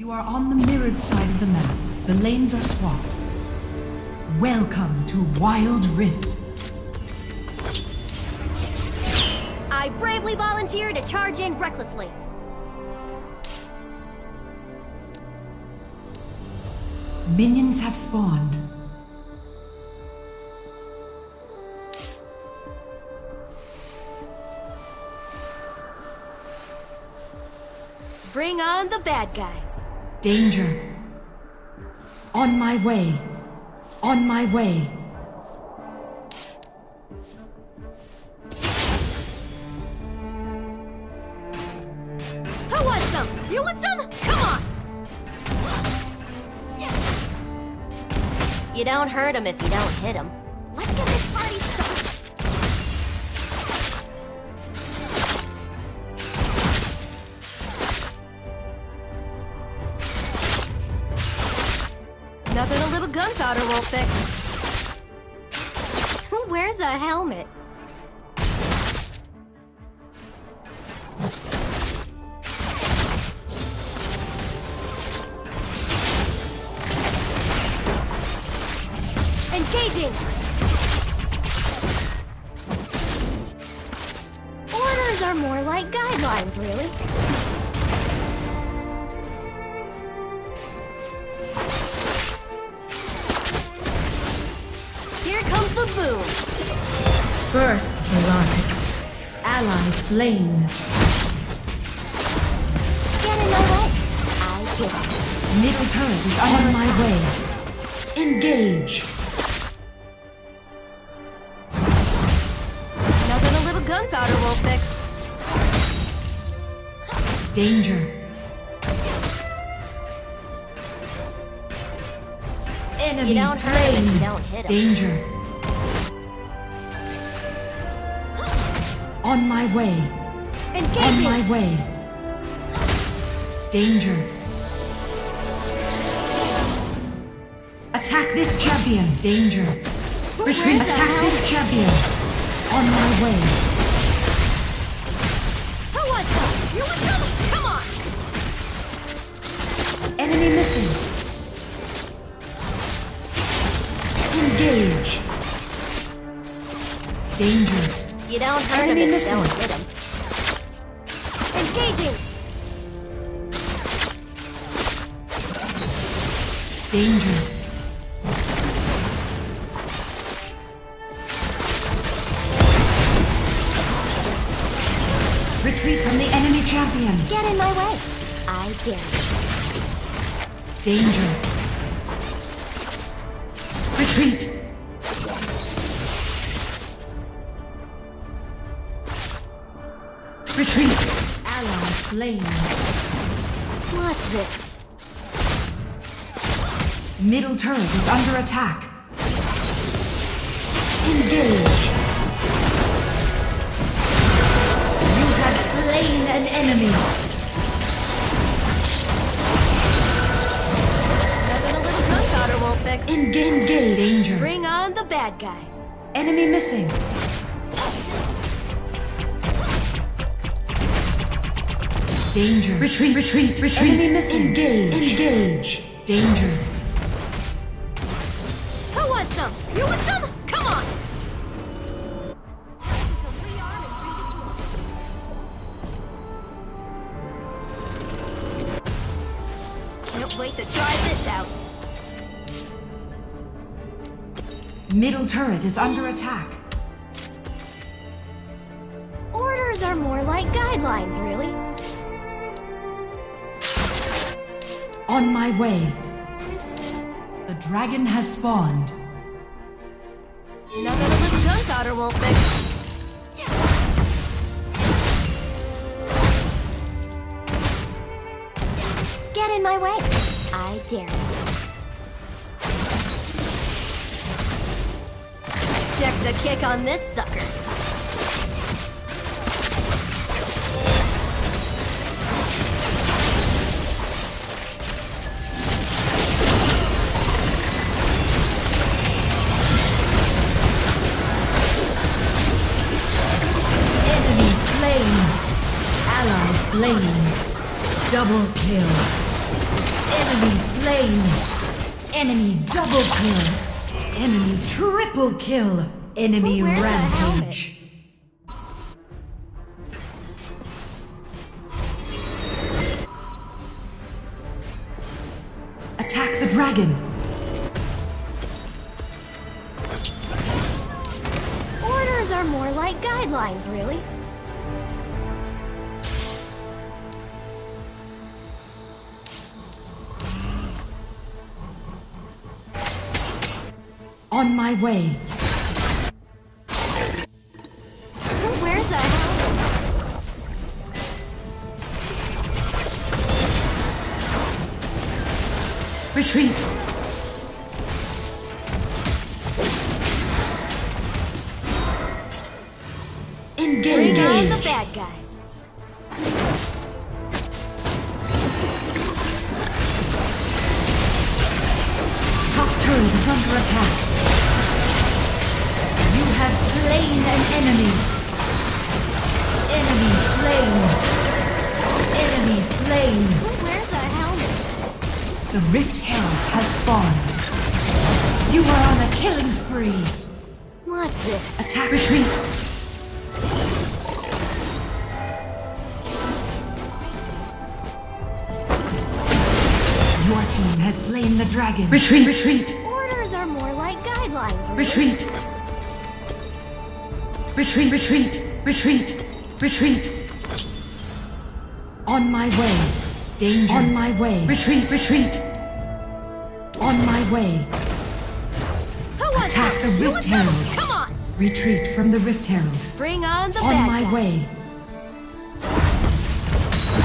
You are on the mirrored side of the map. The lanes are swapped. Welcome to Wild Rift. I bravely volunteer to charge in recklessly. Minions have spawned. Bring on the bad guys. Danger. On my way. On my way. Who wants some? You want some? Come on! You don't hurt him if you don't hit him. Let's get this party started. Nothing a little gunpowder won't fix. Who wears a helmet? Engaging! Orders are more like guidelines, really. Here comes the boom. First blood. Ally slain. Get in my way. I did it. Middle turret is on my way. Engage. Nothing a little gunpowder won't fix. Danger. Enemy You don't hurt him if slain. you don't hit him. Danger. On my way. On Engaging! my way. Danger. Attack this champion. Danger. Retreat. wears a Attack this champion. On my way. Who wants some? You want some? Come on! Enemy missing. Engage. Danger. You don't hurt him Enemy if you missing. don't hit him. Engaging! Danger. Retreat from the enemy champion. Get in my way. I dare you. Danger. Retreat. Retreat. Ally slain. Watch this. Middle turret is under attack. Engage. You have slain an enemy. Nothing a little gunpowder won't fix. Engage. Danger. Bring on the bad guys. Enemy missing. Danger. Retreat, retreat, retreat. Enemy missing. Engage. Engage. Danger. Who wants some? You want some? Come on! Can't wait to try this out. Middle turret is under attack. Orders are more like guidelines, really. On my way. The dragon has spawned. Nothing a little gunpowder won't fix. Get in my way. I dare you. Check the kick on this sucker. Enemy slain. Ally slain. Double kill. Enemy slain. Enemy double kill. Enemy triple kill. Enemy Who wears a rampage. Attack the dragon. Orders are more like guidelines, really. On my way. Who wears a helmet? Retreat. Engage. Bring on the bad guys. Top turret is under attack. You have slain an enemy. Enemy slain. Enemy slain. Who wears a helmet? The Rift Herald has spawned. You are on a killing spree. Watch this. Attack retreat. Your team has slain the dragon. Retreat, retreat, Orders are more like guidelines, really. retreat. Retreat, retreat, retreat, retreat. On my way. Danger. On my way. Retreat, retreat. On my way. Who wants Attack some? the You Rift want some? Herald. Come on. Retreat from the Rift Herald. Bring on the On bad my guys. way.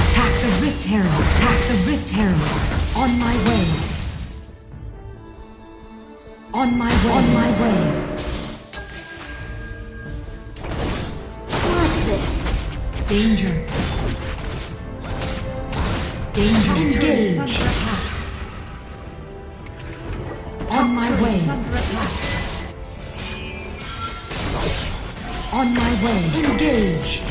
Attack the Rift Herald. Attack the Rift Herald. On my way. On my way. On my way. Watch this. Danger. Danger. Engage. Under attack. On my way. Under attack. On my way. Engage.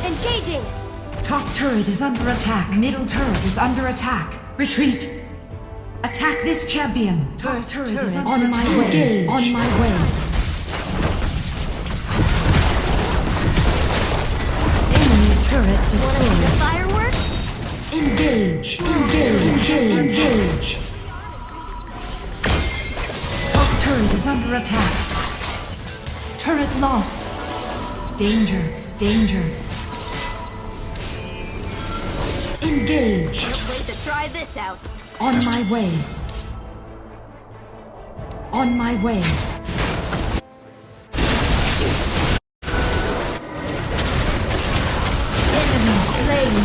Engaging. Top turret is under attack. Middle turret is under attack. Retreat. Attack this champion. Top turret is on my way. On my way. Enemy turret Wanna see the destroyed. fireworks? Engage. Engage. Engage. Top turret is under attack. Turret lost. Danger. Danger. Engage. Can't wait to try this out. On my way. On my way. Enemy slain.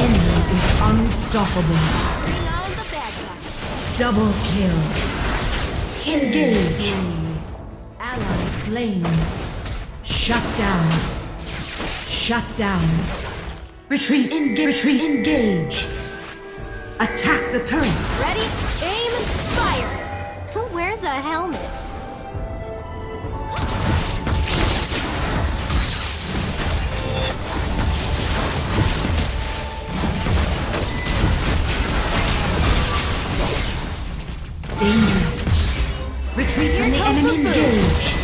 Enemy is unstoppable. Bring on the bad guys. Double kill. Engage. Ally slain. Shut down. Shut down. Retreat. Engage. Retreat. Engage. Attack the turret. Ready? Aim. Fire. Who wears a helmet? Danger. Retreat from the Here comes the enemy. food. Engage.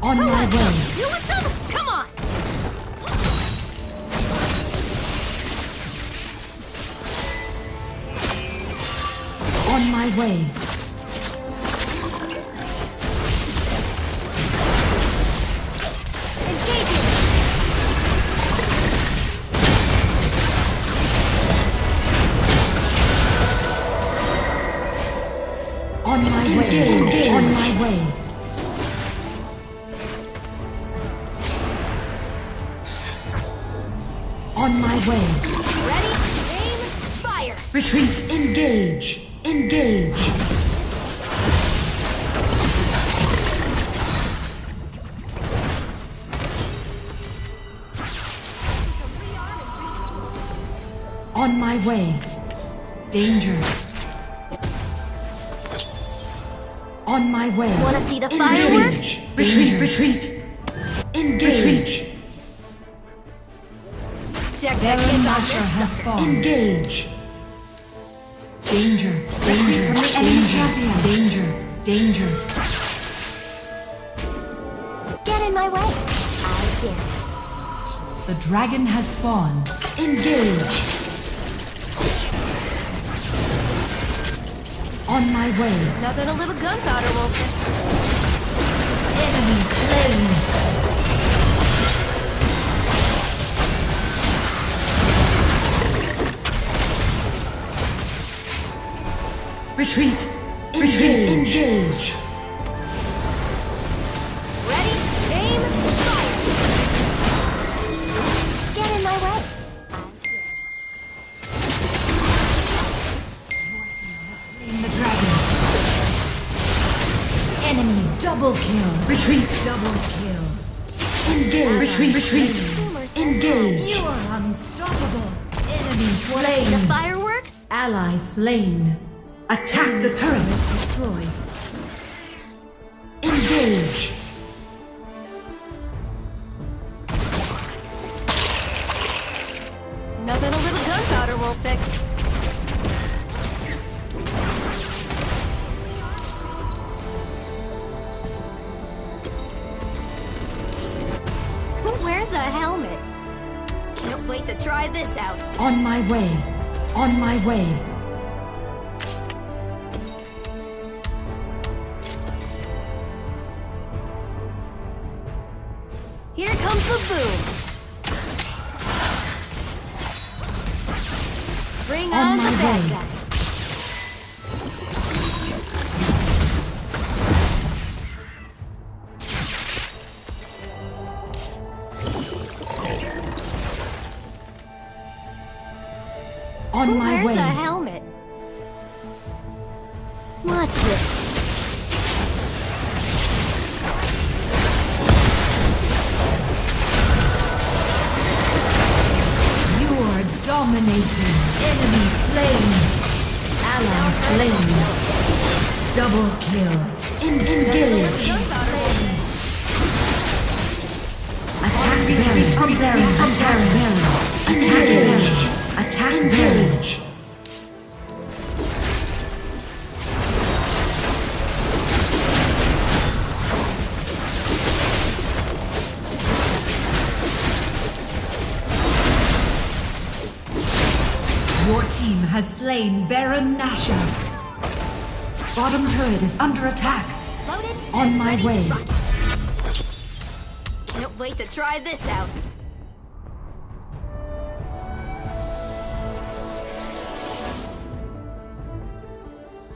On Who my wants way. some? You want some? Come on. On my way. Engaging. On my way. Engage. On my way. On my way. Ready? Aim. Fire. Retreat. Engage. Engage. my way. Danger. On my way. Wanna see the fireworks? Retreat, retreat. Engage. Check that Baron kick Nashor off has this sucker. spawned. Engage. Danger, danger, from the enemy champion. Danger, danger. Get in my way. I dare. The dragon has spawned. Engage. On my way. Nothing a little gunpowder won't fix. Enemy slain. Retreat. Retreat. Engage. Ready, aim, fire. Get in my way. In the dragon. Enemy double kill. Retreat. Double kill. Engage. Retreat. Retreat. Engage. You are unstoppable. Enemy Wanna see the slain. fireworks? Ally slain. Attack the turret. Destroyed. Engage. Nothing a little gunpowder won't fix. Who wears a helmet? Can't wait to try this out. On my way. On my way. Here comes the boom. Bring On on my the bad way. guys. On Who my wears way. a helmet? Watch this. You are dominating. Enemy slain. Ally slain. Double kill. Engage. Attack Baron. From Baron. From Baron. Attack Baron. Attack Baron. Your team has slain Baron Nashor. Bottom turret is under attack. Loaded. On and my ready to way. rock. Can't wait to try this out.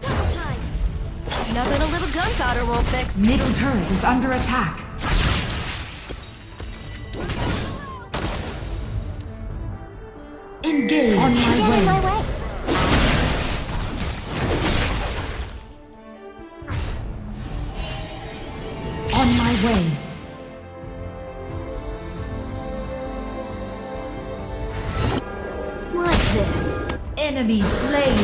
Double time. Nothing a little gunpowder won't fix. Middle turret is under attack. Engage. On Get in my my way. way. On my way. Watch this. Enemy slain.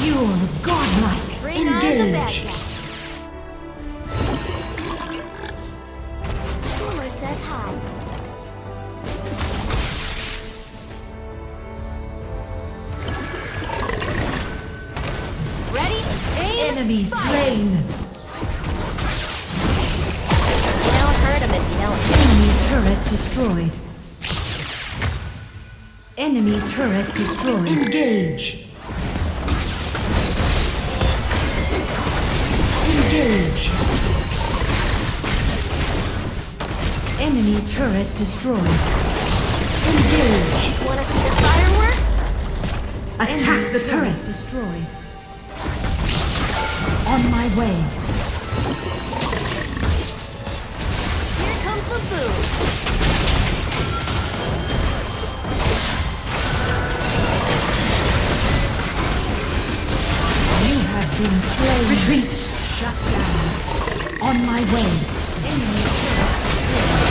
You're godlike. Bring on the bad Engage. guys. Boomer says hi. Ready? Aim. Enemy fire. slain. You don't hurt him if you don't. Enemy turret destroyed. Enemy turret destroyed. Engage. Engage. Enemy turret destroyed. Engage. Want to see the fireworks? Attack the turret destroyed. On my way. Here comes the boom. You have been slain. Retreat. Shut down. On my way. Enemy turret destroyed.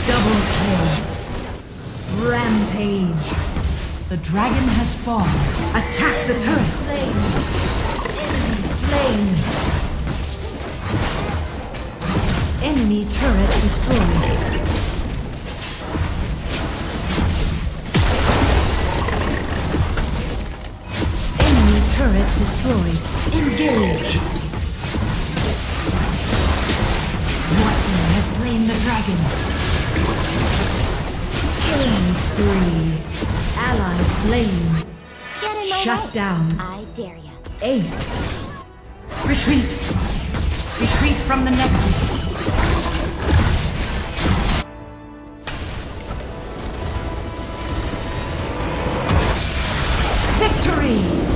Double kill. Rampage. The dragon has spawned. Attack the turret. Slain. Enemy turret destroyed. Turret destroyed. Engage! Morton has slain the dragon. Killing spree. Ally slain. Get in my Shut way. down. I dare ya. Ace. Retreat. Retreat from the Nexus. Victory!